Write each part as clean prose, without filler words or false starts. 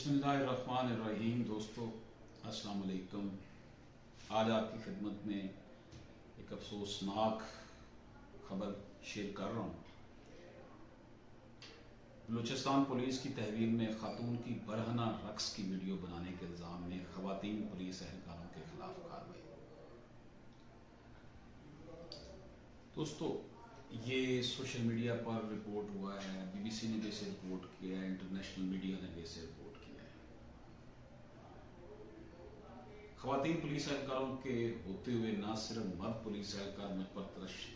बिस्मिल्लाहिर्रहमानिर्रहीम। दोस्तों अस्सलाम वालेकुम। आज आपकी खिदमत में एक अफसोसनाक खबर शेयर कर रहा हूँ। बलूचिस्तान पुलिस की तहवील में खातून की बरहना रक्स की वीडियो बनाने के इल्ज़ाम में खवातीन पुलिस एहलकारों के खिलाफ कार्रवाई। दोस्तों ये सोशल मीडिया पर रिपोर्ट हुआ है, BBC ने भी इसे रिपोर्ट किया है, इंटरनेशनल मीडिया ने भी इसे रिपोर्ट किया है। खवातीन पुलिस एहलकारों के होते हुए न सिर्फ मर्द पुलिस एहलकार मुझ पर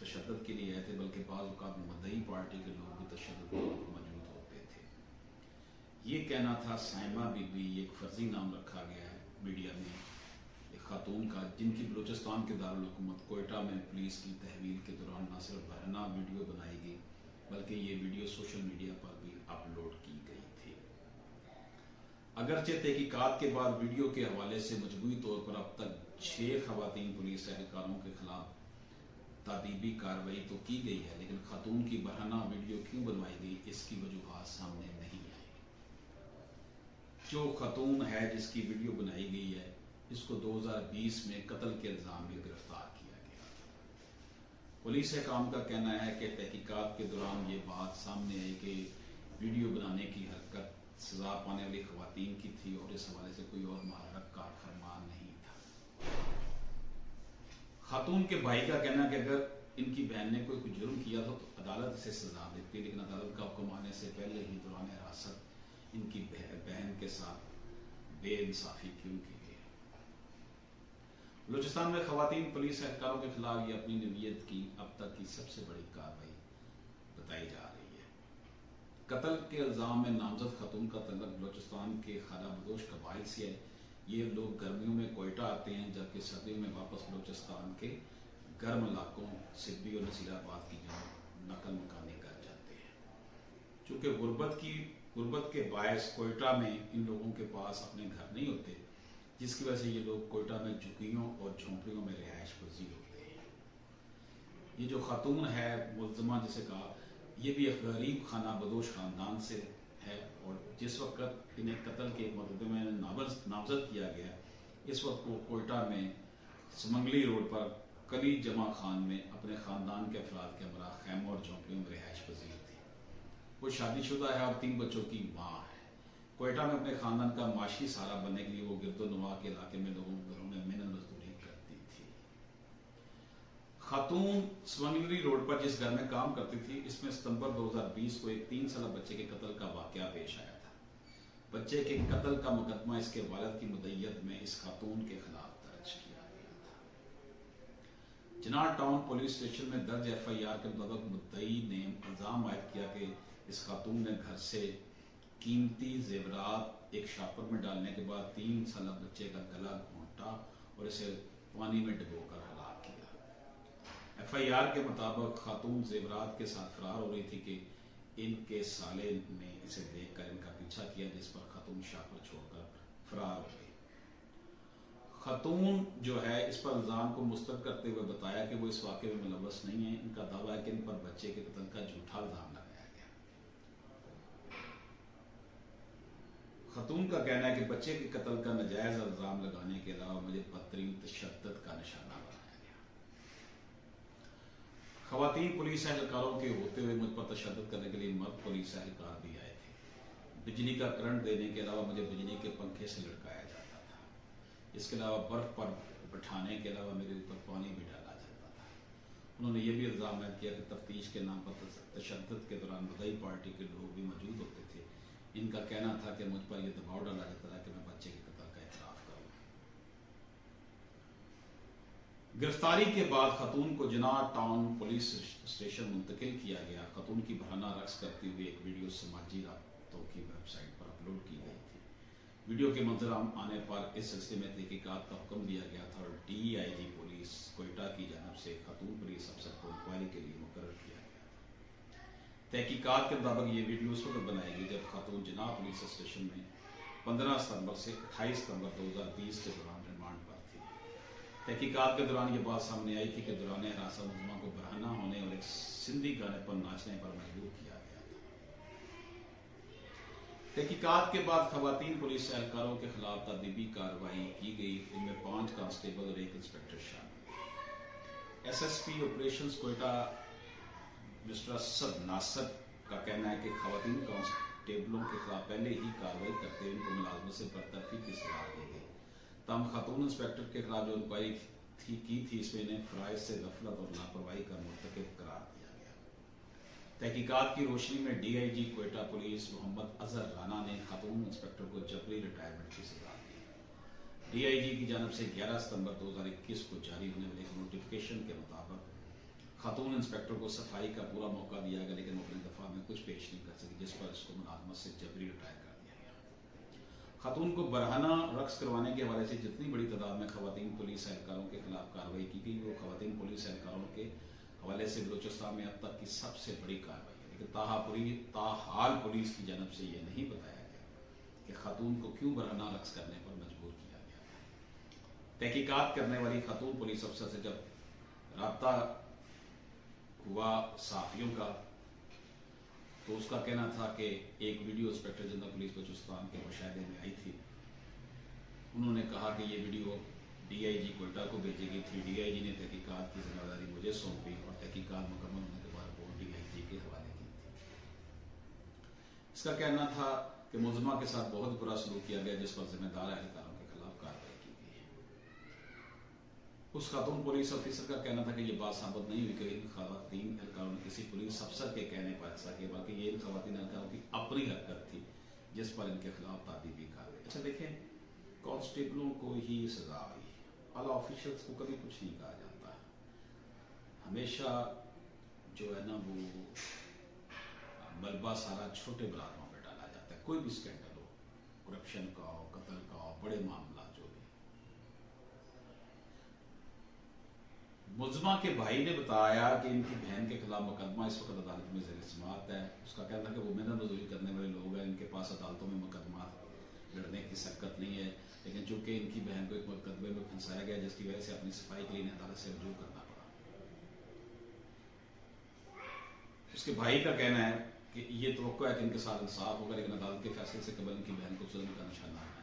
तशद्दुद के लिए आए थे, बल्कि बाज़ औक़ात मदई पार्टी के लोग भी तशद्दुद में मौजूद होते थे। ये कहना था साइमा बीबी, एक फर्जी नाम रखा गया है मीडिया में एक खातून का, जिनकी बलूचिस्तान के दारुल हुकूमत कोयटा में पुलिस की तहवील के दौरान न सिर्फ बरहना वीडियो बनाई गई, बल्कि ये वीडियो सोशल मीडिया पर भी अपलोड की गई थी। अगरचे तहकीकात के बाद वीडियो के हवाले से मजबूरी तौर पर अब तक 6 खवातीन पुलिस एहलकारों के खिलाफ तादीबी कार्रवाई तो की गई है, लेकिन खातून की बरहना वीडियो क्यों बनवाई गई, इसकी वजूहात सामने नहीं आई। जो खातून है जिसकी वीडियो बनाई गई है, इसको 2020 में कत्ल के इल्जाम में गिरफ्तार किया गया। पुलिस काम का कहना है कि तहकीकात के दौरान ये बात सामने आई कि वीडियो बनाने की हरकत सजा पाने वाली खवातीन की थी और इस हवाले से कोई और मुहर्रक कार फरमान नहीं था। खातून के भाई का कहना है कि अगर इनकी बहन ने कोई जुर्म किया तो अदालत इसे सजा देती, लेकिन अदालत का हुक्म आने से पहले ही दौरान हिरासत इनकी बहन के साथ बेइंसाफी क्यों की गई। बलूचिस्तान में खवातीन पुलिस एहलकारों के खिलाफ ये अपनी नवीयत की अब तक की सबसे बड़ी कार्रवाई बताई जा रही है। कत्ल के इल्जाम में नामजद खातून का तल्लुक बलूचिस्तान के खानाबदोश कबाइल से है। ये लोग गर्मियों में कोयटा आते हैं, जबकि सर्दियों में वापस बलूचिस्तान के गर्म इलाकों सिब्बी और नसीराबाद की जगह नकल मकानी कर जाते हैं। चूँकि गुर्बत के बायस कोयटा में इन लोगों के पास अपने घर नहीं होते, जिसकी वजह से ये लोग कोयटा में झुग्गियों और झोंपड़ियों में रिहाइश पजीर होते हैं। ये जो खातून है मुल्ज़मा जिसे कहा, ये भी एक गरीब खाना बदोश ख़ानदान से है और जिस वक्त इन्हें कत्ल के एक मुकदमे में नामजद किया गया, इस वक्त वो कोयटा में समंगली रोड पर कली जमा खान में अपने ख़ानदान के अफराद के हमरा खैमों और झोंपड़ियों में रिहाइश पजीर थी। वो शादीशुदा है और 3 बच्चों की माँ है। कोयटा में अपने खानदान का माशी सहारा बनने के लिए वो गिरदोनवा के इलाके में लोगों के घरों में मेहनत मजदूरी करती थी। खातून समंगली रोड पर जिस घर में काम करती थी, इसमें सितंबर 2020 को एक 3 साल बच्चे के कत्ल का वाकया पेश आया था। बच्चे के कत्ल का मुकदमा इसके वालिद की मुद्दईयत में इस खातून के खिलाफ दर्ज किया गया था। चिनार टाउन पुलिस स्टेशन में दर्ज FIR के मुताबिक मुद्दई ने इल्जाम आयद किया कि इस खातून ने घर से कीमती जेवरात एक शापर में डालने के बाद 3 साल बच्चे का गला घोंटा और इसे पानी में डुबोकर हलाक किया। FIR के मुताबिक खातून जेवरात के साथ फरार हो रही थी कि इनके साले ने इसे देखकर इनका पीछा किया, जिस पर खातून शापर छोड़कर फरार हो गई। खातून जो है इस पर इल्जाम को मुस्तरद करते हुए बताया कि वो इस वाक़े में मुलव्वस नहीं है। इनका दावा है कि इन पर बच्चे के कत्ल का झूठा इल्जाम लगाया गया। खातून का कहना है कि बच्चे के कत्ल का नाजायज इल्जाम लगाने के अलावा मुझे बदतरीन तशद्दुद का निशाना बनाया गया। खवातीन पुलिस एहलकारों के होते हुए मुझ पर तशद्दुद करने के लिए मर्द पुलिस एहलकार भी आए थे। बिजली का करंट देने के अलावा मुझे बिजली के पंखे से लटकाया जाता था। इसके अलावा बर्फ पर बिठाने के अलावा मेरे ऊपर पानी भी डाला जाता था। उन्होंने ये भी इल्जाम लगाया किया कि तफ्तीश के नाम पर तशद्दुद के दौरान मदई पार्टी के लोग भी मौजूद होते थे। इनका कहना था कि मुझ पर यह दबाव डाला जाता था कि मैं बच्चे के कत्ल का इतराफ़ करूं। गिरफ्तारी के बाद खातून को चिनार टाउन पुलिस स्टेशन मुंतकिल किया गया। खातून की बरहना रक्स करती हुई एक वीडियो समाजी राब्तों की वेबसाइट पर अपलोड की गई थी। वीडियो के मंजर आने पर इस सिलसिले में तहकीकात का हुक्म दिया गया था और DIG पुलिस कोयटा की जानब से खातून पुलिस अफसर को इंक्वायरी के लिए मुकर्रर किया गया था। तहकीकात के मुताबिक ये वीडियो उस वक्त बनाई गई जब खातून चिनार पुलिस स्टेशन में 15 सितंबर से 28 सितंबर 2020 के दौरान रिमांड पर थी। तहकीकात के दौरान ये बात सामने आई थी कि दौरान हिरासत मुलज़मा को बरहना होने और एक सिंधी गाने पर नाचने पर मजबूर किया गया था। तहकीकात के बाद खवातीन पुलिस एहलकारों के खिलाफ तदबीरी कार्रवाई की गई। इनमें 5 कांस्टेबल और 1 इंस्पेक्टर शामिल। SSP operations Quetta mister Asad Nasar का कहना है कि खवातीन कांस्टेबलों के खिलाफ पहले ही कार्रवाई करते हुए उनको मुलाजमत से बरतरफी की सलाह दी गई। तमाम खातून इंस्पेक्टर के खिलाफ जो इंक्वायरी की थी इसमें इन्हें फराइज से गफलत और लापरवाही का मुर्तकिब करार दिया गया। तहकीकात की रोशनी में DIG कोयटा पुलिस मोहम्मद अजहर राना ने खातून इंस्पेक्टर को जबरी रिटायरमेंट की सजा दी। DIG की जानब से 11 सितंबर 2021 को जारी होने वाले एक नोटिफिकेशन के मुताबिक खातून इंस्पेक्टर को सफाई का पूरा मौका दिया गया, लेकिन अपने दफा में कुछ पेश नहीं कर सकी, जिस पर इसको मुलाजमत से जबरी रिटायर कर दिया गया। खातून को बरहाना रक्स करवाने के हवाले से जितनी बड़ी तादाद में खवातीन पुलिस एहलकारों के खिलाफ कार्रवाई की गई, वो खवातीन पुलिस एहलकारों के हवाले से बलूचिस्तान में अब तक की सबसे बड़ी कार्रवाई है। लेकिन ताहाल पुलिस की जानब से यह नहीं बताया गया कि खातून को क्यों बरहाना रक्स करने पर मजबूर किया गया। तहकीकात करने वाली खातून पुलिस अफसर से जब रब्ता हुआ सहाफियों का, तो उसका कहना था कि एक video inspector general police Balochistan के मुशाहिदे में आई थी। उन्होंने कहा कि ये वीडियो DIG कोयटा को भेजी गई थी। DIG ने तहकीकात की जिम्मेदारी मुझे सौंपी और तहकीकात मुकम्मल होने के बाद रिपोर्ट DIG के हवाले की थी। इसका कहना था कि मुलजिमा के साथ बहुत बुरा सलूक किया गया, जिस पर जिम्मेदार एहलकारों के खिलाफ कार्रवाई की गई। उस खातून पुलिस ऑफिसर का कहना था कि यह बात साबित नहीं हुई कि इन खवातीन एहलकारों ने किसी पुलिस अफसर के कहने पर ऐसा किया, बल्कि ये इन खवातीन एहलकारों की अपनी हरकत थी जिस पर इनके खिलाफ तादीबी कार्रवाई। अच्छा देखें, कांस्टेबलों को ही सजा हुई, आला ऑफिशियल्स को कभी कुछ नहीं कहा जाता। हमेशा जो है ना वो मलबा सारा छोटे बरादरों पर डाला जाता है। कोई भी स्कैंडल हो, करप्शन का हो, कत्ल का हो, बड़े मामला जो भी। मुलजिमा के भाई ने बताया कि इनकी बहन के खिलाफ मुकदमा इस वक्त अदालत में ज़ेर समाअत है। उसका कहना था कि वो मेहनत मजदूरी करने वाले लोग हैं, इनके पास अदालतों में मुकदमा लड़ने की सकत नहीं है, लेकिन चूंकि इनकी बहन को एक मुकदमे में फंसाया गया, जिसकी वजह से अपनी सफाई के लिए अदालत से रजू करना पड़ा। उसके भाई का कहना है कि ये तवक्को है कि इनके साथ इंसाफ होगा, लेकिन अदालत के फैसले से कबल इनकी बहन को जुल्म का निशाना बनाया।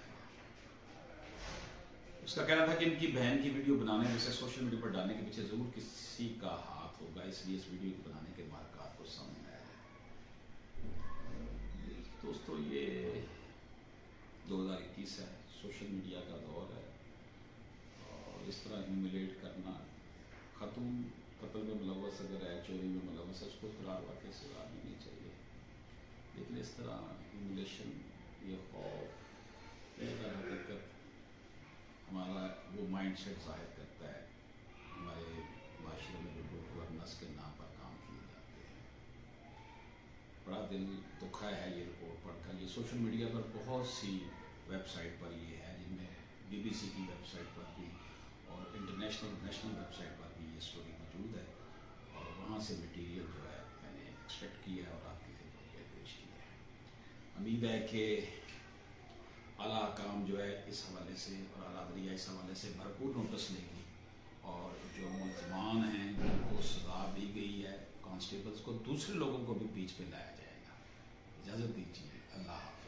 उसका कहना था कि इनकी बहन की वीडियो बनाने में से सोशल मीडिया पर डालने के पीछे जरूर किसी का हाथ होगा, इसलिए इस वीडियो को बनाने के मार्कात को सामने आया है। दोस्तों, ये 2021 है, सोशल मीडिया का दौर है, और इस तरह ह्यूमिलेट करना, खातून कत्ल में मुलव्वस अगर है, चोरी में मुलव्वस है, उसको करार वाकई सजा मिलनी चाहिए। लेकिन इस तरह ह्यूमिलेशन, ये खौफ, ये हकीकत हमारा वो माइंड सेट जाहिर करता है। हमारे माशरे में लोगों को नस के नाम पर काम किए जाते हैं। बड़ा दिल दुखा है ये रिपोर्ट पढ़कर। ये सोशल मीडिया पर बहुत सी वेबसाइट पर ये है, जिनमें BBC की वेबसाइट पर भी और इंटरनेशनल नेशनल वेबसाइट पर भी ये स्टोरी मौजूद है, और वहाँ से मटीरियल जो है मैंने एक्सट्रैक्ट किया है और आपकी खिदमत में पेश किया है। उम्मीद है कि आला काम जो है इस हवाले से और आलादरिया इस हवाले से भरपूर नोटिस लेगी, और जो मुलजमान हैं जिनको सजा दी गई है, कांस्टेबल्स को, दूसरे लोगों को भी बीच पे लाया जाएगा। इजाज़त दीजिए, अल्लाह हाफ़िज़।